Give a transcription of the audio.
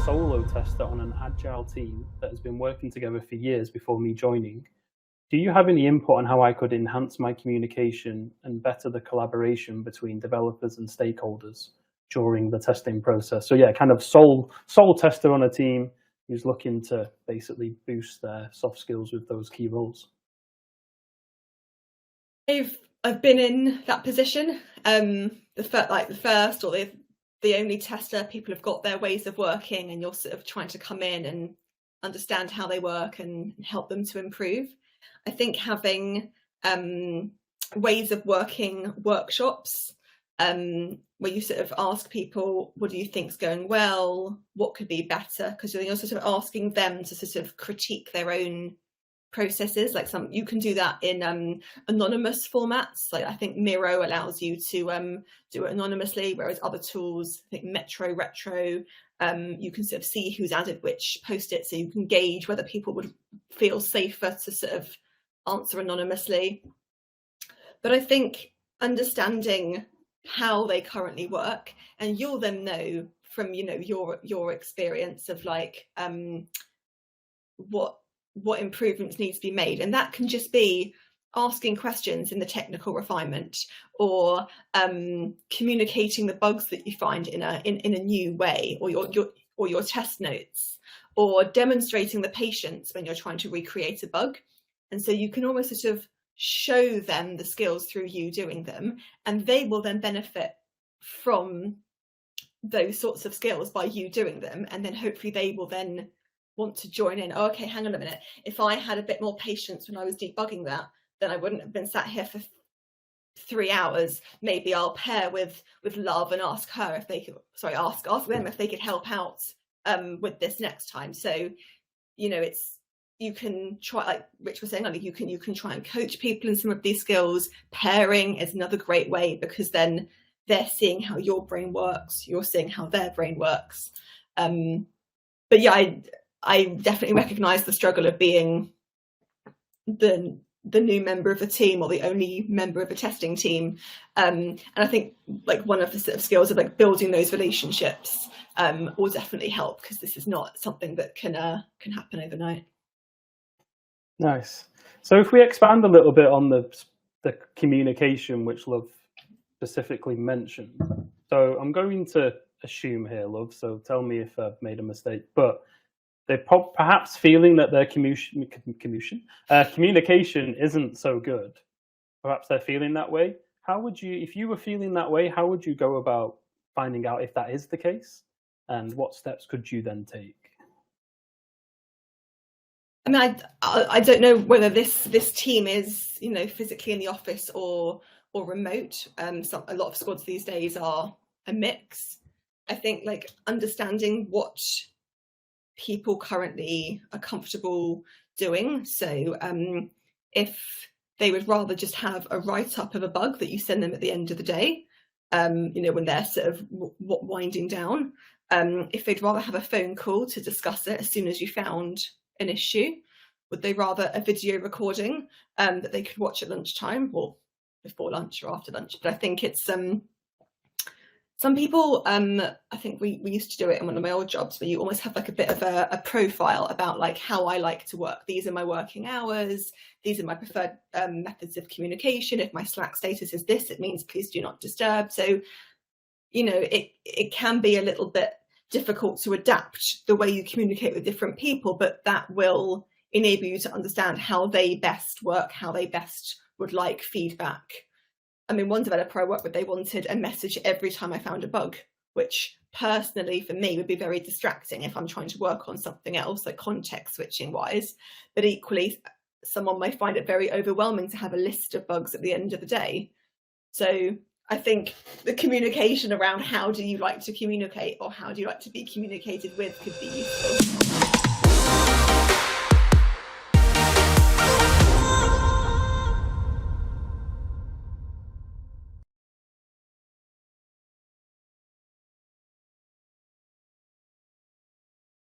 solo tester on an agile team that has been working together for years before me joining. Do you have any input on how I could enhance my communication and better the collaboration between developers and stakeholders during the testing process? So yeah, kind of sole tester on a team who's looking to basically boost their soft skills with those key roles. I've been in that position. The first or the only tester. People have got their ways of working, and you're sort of trying to come in and understand how they work and help them to improve. I think having ways of working workshops where you sort of ask people, what do you think's going well? What could be better? Because you're sort of asking them to sort of critique their own processes. Like you can do that in anonymous formats. Like I think Miro allows you to do it anonymously, whereas other tools, I think Metro, Retro, you can sort of see who's added which post-it, so you can gauge whether people would feel safer to sort of answer anonymously. But I think understanding how they currently work, and you'll then know from your experience of like what improvements need to be made, and that can just be asking questions in the technical refinement, or communicating the bugs that you find in a new way, or your test notes, or demonstrating the patience when you're trying to recreate a bug. And so you can almost sort of show them the skills through you doing them, and they will then benefit from those sorts of skills by you doing them, and then hopefully they will then want to join in. Oh, okay, hang on a minute, if I had a bit more patience when I was debugging that, then I wouldn't have been sat here for 3 hours. Maybe I'll pair with Love and ask her if they could, ask them if they could help out with this next time. So you can try, like Rich was saying, like you can try and coach people in some of these skills. Pairing is another great way, because then they're seeing how your brain works, you're seeing how their brain works. But yeah, I definitely recognize the struggle of being the new member of a team, or the only member of a testing team. And I think like one of the sort of skills of like building those relationships will definitely help, because this is not something that can happen overnight. Nice. So if we expand a little bit on the communication, which Love specifically mentioned. So I'm going to assume here, Love, so tell me if I've made a mistake, but they're perhaps feeling that their communication isn't so good. Perhaps they're feeling that way. If you were feeling that way, how would you go about finding out if that is the case? And what steps could you then take? I mean, I don't know whether this team is physically in the office or remote. A lot of squads these days are a mix. I think like understanding what people currently are comfortable doing. So if they would rather just have a write-up of a bug that you send them at the end of the day, when they're sort of winding down, if they'd rather have a phone call to discuss it as soon as you found an issue, would they rather a video recording that they could watch at lunchtime, or before lunch or after lunch? But I think it's some people, I think we used to do it in one of my old jobs, where you almost have like a bit of a profile about like how I like to work. These are my working hours. These are my preferred methods of communication. If my Slack status is this, it means please do not disturb. So, it can be a little bit difficult to adapt the way you communicate with different people, but that will enable you to understand how they best work, how they best would like feedback. I mean, one developer I worked with, they wanted a message every time I found a bug, which personally for me would be very distracting if I'm trying to work on something else, like context switching wise. But equally, someone might find it very overwhelming to have a list of bugs at the end of the day. So I think the communication around how do you like to communicate, or how do you like to be communicated with, could be useful.